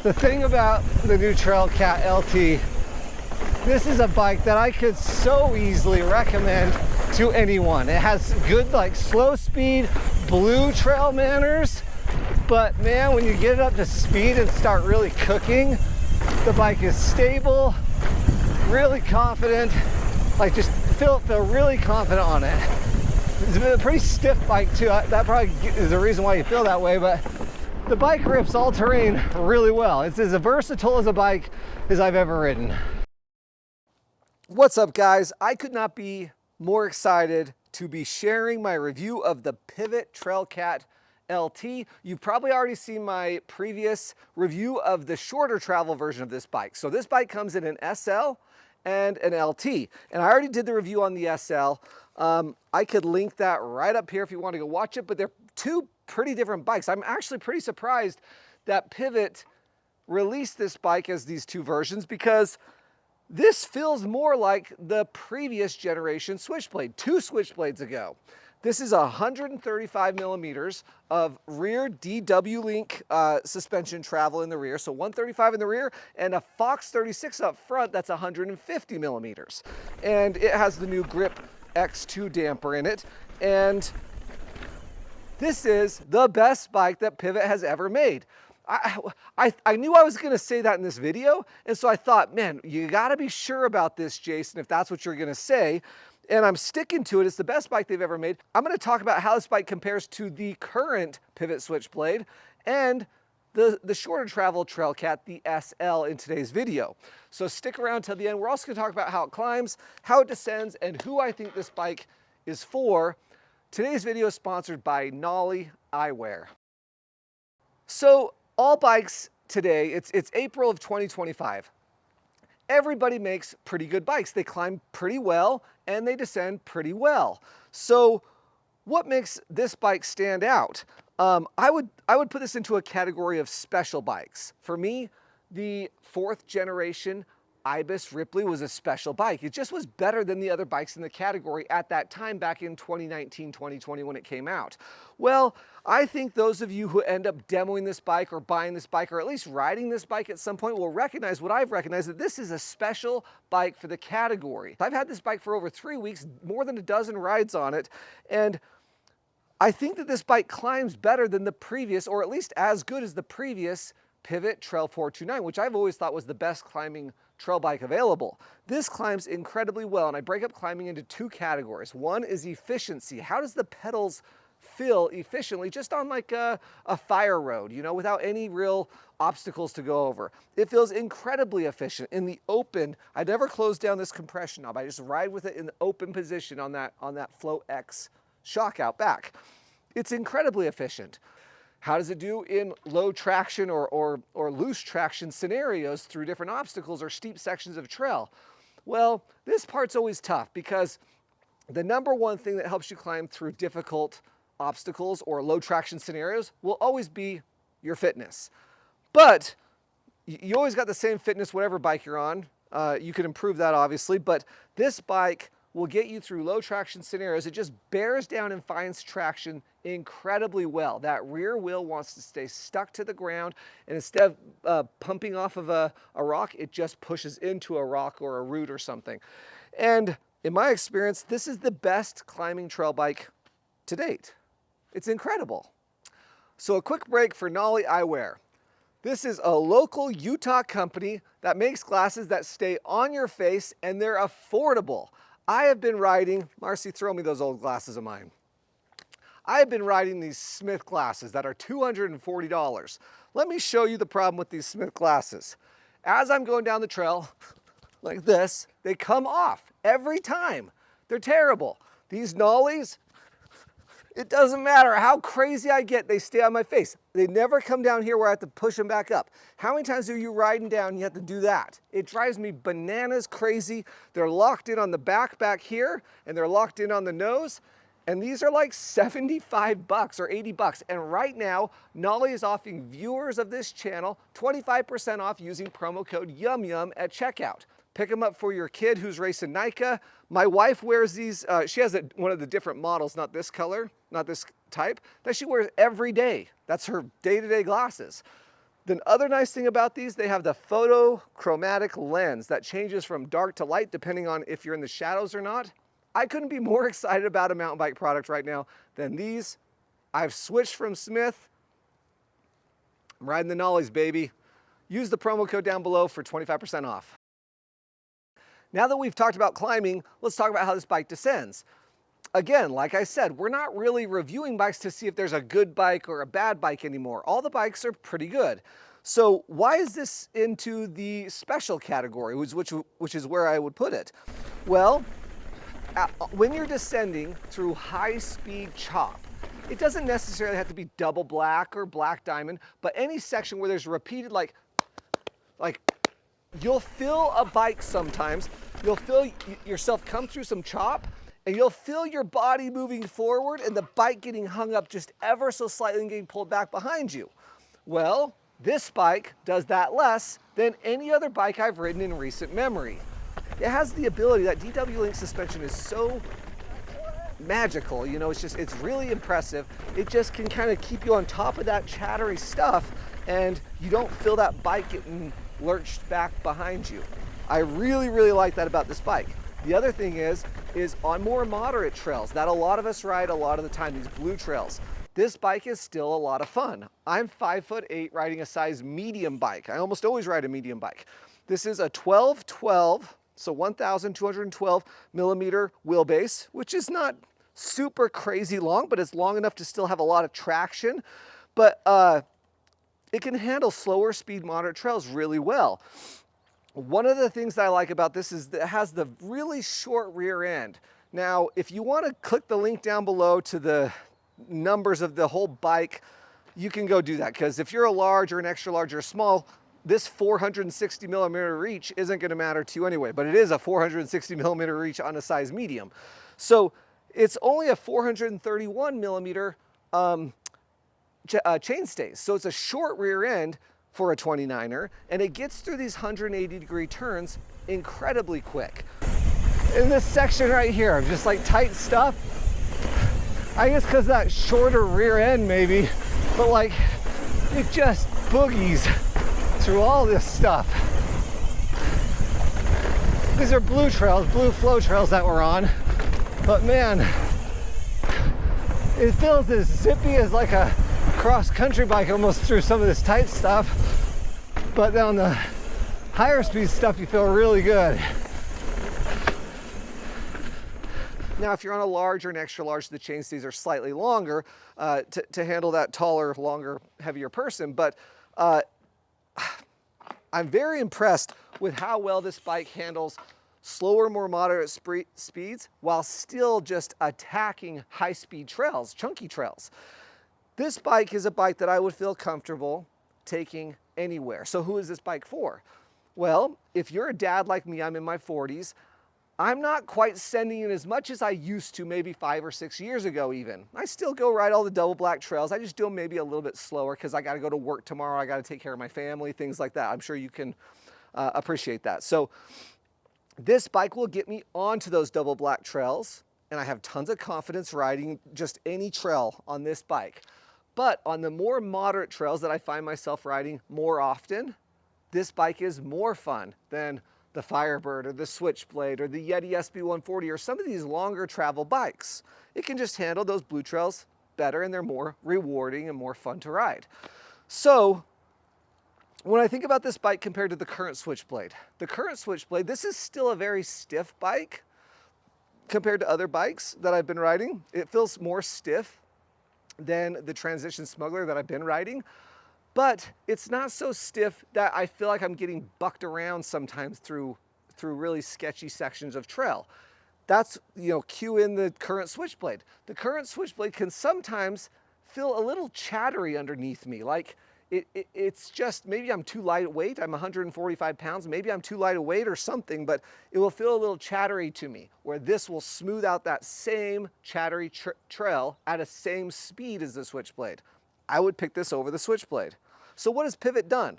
The thing about the new Trailcat LT, this is a bike that I could so easily recommend to anyone. It has good like slow speed, blue trail manners, but man, when you get it up to speed and start really cooking, the bike is stable, really confident, like just feel really confident on it. It's a pretty stiff bike too. That probably is the reason why you feel that way, but the bike rips all terrain really well. It's as versatile as a bike as I've ever ridden. What's up guys? I could not be more excited to be sharing my review of the Pivot Trailcat LT. You've probably already seen my previous review of the shorter travel version of this bike. So this bike comes in an SL and an LT. And I already did the review on the SL. I could link that right up here if you want to go watch it, but they're two pretty different bikes. I'm actually pretty surprised that Pivot released this bike as these two versions because this feels more like the previous generation Switchblade, two Switchblades ago. This is 135 millimeters of rear DW Link suspension travel in the rear. So 135 in the rear and a Fox 36 up front that's 150 millimeters. And it has the new Grip X2 damper in it. And this is the best bike that Pivot has ever made. I knew I was going to say that in this video, and so I thought, man, you got to be sure about this, Jason, if that's what you're going to say. And I'm sticking to it. It's the best bike they've ever made. I'm going to talk about how this bike compares to the current Pivot Switchblade and the shorter travel Trailcat, the SL, in today's video. So stick around till the end. We're also going to talk about how it climbs, how it descends, and who I think this bike is for. Today's video is sponsored by Nolly Eyewear. So all bikes today, it's April of 2025. Everybody makes pretty good bikes. They climb pretty well and they descend pretty well. So what makes this bike stand out? I would put this into a category of special bikes. For me, the 4th generation Ibis Ripley was a special bike. It just was better than the other bikes in the category at that time back in 2019, 2020 when it came out. Well, I think those of you who end up demoing this bike or buying this bike or at least riding this bike at some point will recognize what I've recognized, that this is a special bike for the category. I've had this bike for over 3 weeks, more than a dozen rides on it, and I think that this bike climbs better than the previous, or at least as good as the previous Pivot Trail 429, which I've always thought was the best climbing trail bike available. This climbs incredibly well, and I break up climbing into two categories. One is efficiency. How does the pedals feel efficiently just on like a fire road, you know, without any real obstacles to go over? It feels incredibly efficient. In the open, I never close down this compression knob. I just ride with it in the open position on that Flow X shock out back. It's incredibly efficient. How does it do in low traction or loose traction scenarios through different obstacles or steep sections of trail? Well, this part's always tough because the number one thing that helps you climb through difficult obstacles or low traction scenarios will always be your fitness. But you always got the same fitness whatever bike you're on. You can improve that obviously, but this bike will get you through low traction scenarios. It just bears down and finds traction incredibly well. That rear wheel wants to stay stuck to the ground, and instead of pumping off of a rock, it just pushes into a rock or a root or something. And in my experience, this is the best climbing trail bike to date. It's incredible. So a quick break for Nolly Eyewear. This is a local Utah company that makes glasses that stay on your face and they're affordable. I have been riding, Marcy, throw me those old glasses of mine. I have been riding these Smith glasses that are $240. Let me show you the problem with these Smith glasses. As I'm going down the trail like this, they come off every time. They're terrible. These Nollies, it doesn't matter how crazy I get, they stay on my face. They never come down here where I have to push them back up. How many times are you riding down and you have to do that? It drives me bananas crazy. They're locked in on the back here, and they're locked in on the nose. And these are like 75 bucks or 80 bucks. And right now, Nolly is offering viewers of this channel 25% off using promo code YUMYUM at checkout. Pick them up for your kid who's racing NICA. My wife wears these, she has one of the different models, not this color, not this type, that she wears every day. That's her day-to-day glasses. The other nice thing about these, they have the photochromatic lens that changes from dark to light depending on if you're in the shadows or not. I couldn't be more excited about a mountain bike product right now than these. I've switched from Smith. I'm riding the Nollies, baby. Use the promo code down below for 25% off. Now that we've talked about climbing, let's talk about how this bike descends. Again, like I said, we're not really reviewing bikes to see if there's a good bike or a bad bike anymore. All the bikes are pretty good. So why is this into the special category, which is where I would put it? Well, when you're descending through high-speed chop, it doesn't necessarily have to be double black or black diamond, but any section where there's repeated, like you'll feel a bike sometimes, you'll feel yourself come through some chop, and you'll feel your body moving forward and the bike getting hung up just ever so slightly and getting pulled back behind you. Well, this bike does that less than any other bike I've ridden in recent memory. It has the ability, that DW Link suspension is so magical, you know, it's really impressive. It just can kind of keep you on top of that chattery stuff and you don't feel that bike getting lurched back behind you. I really, really like that about this bike. The other thing is on more moderate trails that a lot of us ride a lot of the time, these blue trails, this bike is still a lot of fun. I'm 5'8" riding a size medium bike. I almost always ride a medium bike. This is a 1212, so 1,212 millimeter wheelbase, which is not super crazy long, but it's long enough to still have a lot of traction. But it can handle slower speed moderate trails really well. One of the things that I like about this is that it has the really short rear end. Now, if you want to click the link down below to the numbers of the whole bike, you can go do that, because if you're a large or an extra large or small, this 460 millimeter reach isn't going to matter to you anyway, but it is a 460 millimeter reach on a size medium. So it's only a 431 millimeter chainstays. So it's a short rear end for a 29er, and it gets through these 180-degree turns incredibly quick. In this section right here, just like tight stuff, I guess because that shorter rear end maybe, but like it just boogies through all this stuff. These are blue trails, blue flow trails that we're on, but man, it feels as zippy as like a cross-country bike almost through some of this tight stuff, but on the higher speed stuff you feel really good. Now if you're on a large or an extra large, the chainstays are slightly longer to handle that taller, longer, heavier person, but I'm very impressed with how well this bike handles slower, more moderate speeds while still just attacking high-speed trails, chunky trails. This bike is a bike that I would feel comfortable taking anywhere. So who is this bike for? Well, if you're a dad like me, I'm in my 40s, I'm not quite sending in as much as I used to maybe 5 or 6 years ago even. I still go ride all the double black trails. I just do them maybe a little bit slower because I got to go to work tomorrow. I got to take care of my family, things like that. I'm sure you can appreciate that. So this bike will get me onto those double black trails, and I have tons of confidence riding just any trail on this bike. But on the more moderate trails that I find myself riding more often, this bike is more fun than the Firebird or the Switchblade or the Yeti SB140 or some of these longer travel bikes. It can just handle those blue trails better, and they're more rewarding and more fun to ride. So when I think about this bike compared to the current Switchblade, this is still a very stiff bike compared to other bikes that I've been riding. It feels more stiff than the Transition Smuggler that I've been riding, but it's not so stiff that I feel like I'm getting bucked around sometimes through really sketchy sections of trail. That's, you know, cue in the current Switchblade. The current Switchblade can sometimes feel a little chattery underneath me, like it's just, maybe I'm too lightweight. I'm 145 pounds. Maybe I'm too lightweight or something, but it will feel a little chattery to me, where this will smooth out that same chattery trail at a same speed as the Switchblade. I would pick this over the Switchblade. So what has Pivot done?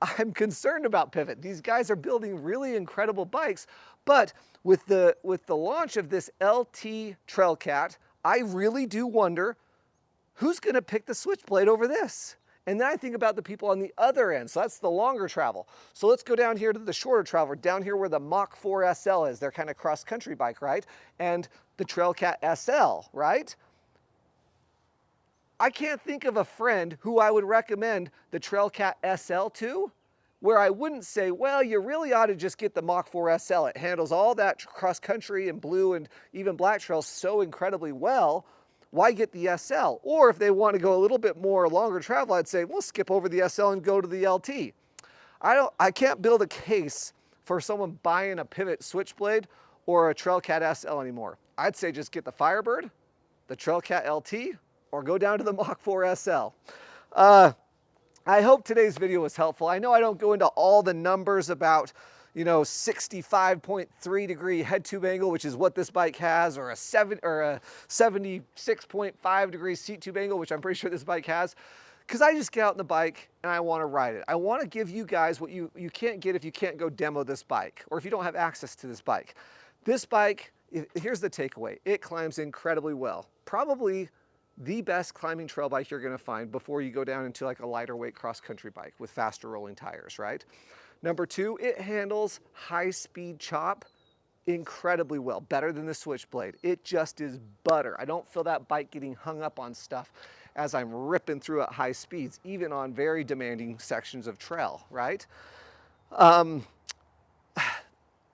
I'm concerned about Pivot. These guys are building really incredible bikes, but with the launch of this LT Trailcat, I really do wonder who's going to pick the Switchblade over this? And then I think about the people on the other end. So that's the longer travel. So let's go down here to the shorter travel, down here where the Mach 4 SL is, their kind of cross-country bike, right? And the Trailcat SL, right? I can't think of a friend who I would recommend the Trailcat SL to, where I wouldn't say, well, you really ought to just get the Mach 4 SL. It handles all that cross-country and blue and even black trails so incredibly well. Why get the SL? Or if they want to go a little bit more longer travel, I'd say, well, skip over the SL and go to the LT. I can't build a case for someone buying a Pivot Switchblade or a Trailcat SL anymore. I'd say just get the Firebird, the Trailcat LT, or go down to the Mach 4 SL. I hope today's video was helpful. I know I don't go into all the numbers about, 65.3 degree head tube angle, which is what this bike has, or a 76.5 degree seat tube angle, which I'm pretty sure this bike has, because I just get out on the bike and I want to ride it. I want to give you guys what you can't get if you can't go demo this bike, or if you don't have access to this bike. This bike, here's the takeaway. It climbs incredibly well. Probably the best climbing trail bike you're going to find before you go down into like a lighter weight cross-country bike with faster rolling tires, right? Number two, it handles high-speed chop incredibly well, better than the Switchblade. It just is butter. I don't feel that bike getting hung up on stuff as I'm ripping through at high speeds, even on very demanding sections of trail, right?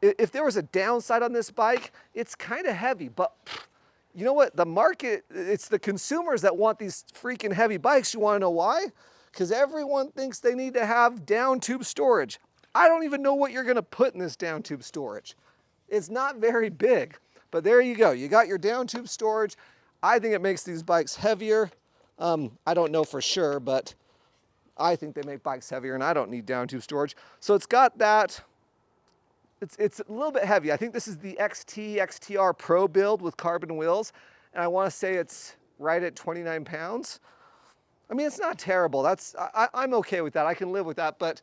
If there was a downside on this bike, it's kind of heavy, but you know what? The market, it's the consumers that want these freaking heavy bikes. You want to know why? Because everyone thinks they need to have down tube storage. I don't even know what you're going to put in this down tube storage. It's not very big, but there you go. You got your down tube storage. I think it makes these bikes heavier. I don't know for sure, but I think they make bikes heavier and I don't need down tube storage. So it's got that. It's a little bit heavy. I think this is the XTR Pro build with carbon wheels. And I want to say it's right at 29 pounds. I mean, it's not terrible. I'm okay with that. I can live with that, but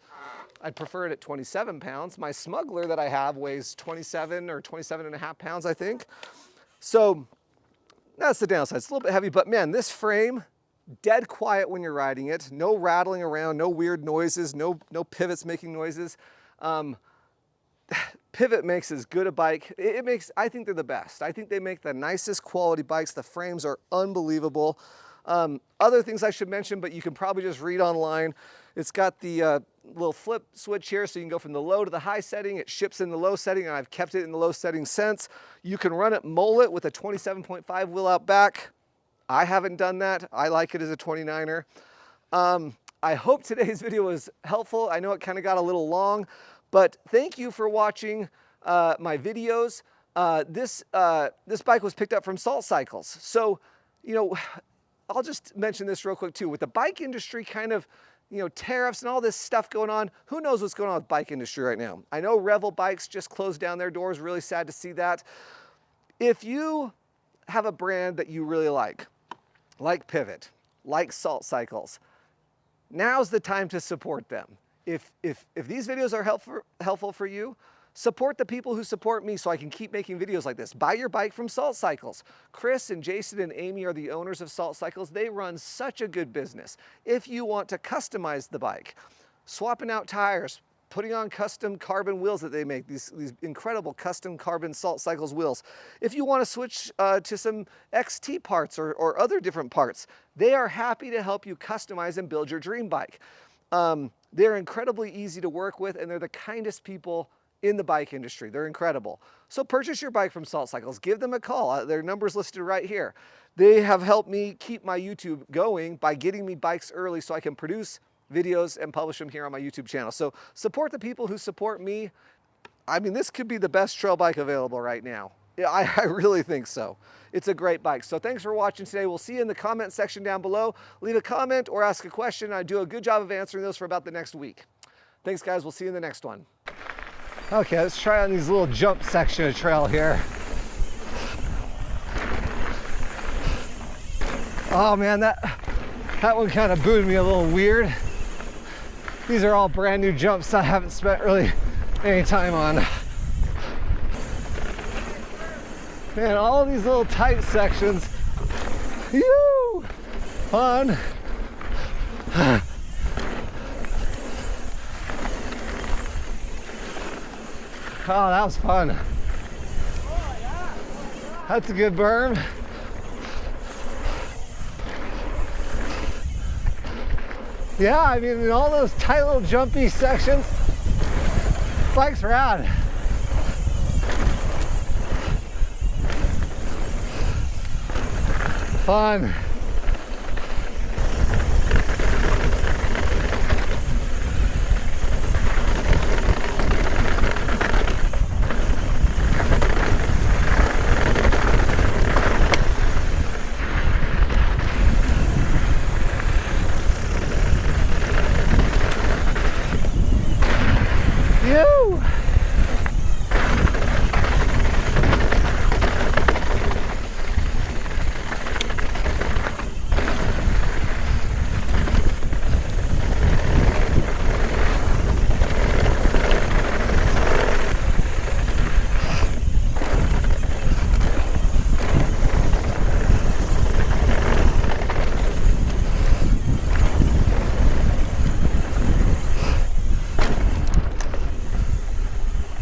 I'd prefer it at 27 pounds. My Smuggler that I have weighs 27 or 27 and a half pounds, I think. So that's the downside. It's a little bit heavy, but man, this frame, dead quiet when you're riding it. No rattling around, no weird noises, no pivots making noises. Pivot makes as good a bike. I think they're the best. I think they make the nicest quality bikes. The frames are unbelievable. Other things I should mention, but you can probably just read online. It's got the little flip switch here, so you can go from the low to the high setting. It ships in the low setting, and I've kept it in the low setting since. You can run it mullet with a 27.5 wheel out back. I haven't done that. I like it as a 29er. I hope today's video was helpful. I know it kind of got a little long, but thank you for watching my videos. This bike was picked up from Salt Cycles. So, I'll just mention this real quick too. With the bike industry kind of, tariffs and all this stuff going on, who knows what's going on with the bike industry right now? I know Revel Bikes just closed down their doors. Really sad to see that. If you have a brand that you really like Pivot, like Salt Cycles, now's the time to support them. If these videos are helpful for you, support the people who support me so I can keep making videos like this. Buy your bike from Salt Cycles. Chris and Jason and Amy are the owners of Salt Cycles. They run such a good business. If you want to customize the bike, swapping out tires, putting on custom carbon wheels that they make, these incredible custom carbon Salt Cycles wheels. If you want to switch to some XT parts or other different parts, they are happy to help you customize and build your dream bike. They're incredibly easy to work with, and they're the kindest people in the bike industry. They're incredible. So purchase your bike from Salt Cycles. Give them a call. Their number's listed right here. They have helped me keep my YouTube going by getting me bikes early so I can produce videos and publish them here on my YouTube channel. So support the people who support me. I mean, this could be the best trail bike available right now. I really think so. It's a great bike. So thanks for watching today. We'll see you in the comment section down below. Leave a comment or ask a question. I do a good job of answering those for about the next week. Thanks, guys. We'll see you in the next one. Okay, let's try on these little jump section of trail here. Oh man, that one kind of booted me a little weird. These are all brand new jumps I haven't spent really any time on. Man, all these little tight sections. Fun. Oh, that was fun. That's a good berm. Yeah, I mean, in all those tight little jumpy sections, bike's rad. Fun. You.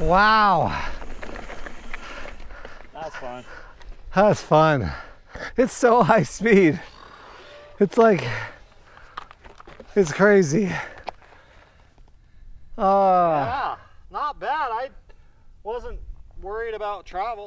Wow. That's fun. That's fun. It's so high speed. It's like, it's crazy. Yeah, not bad. I wasn't worried about travel.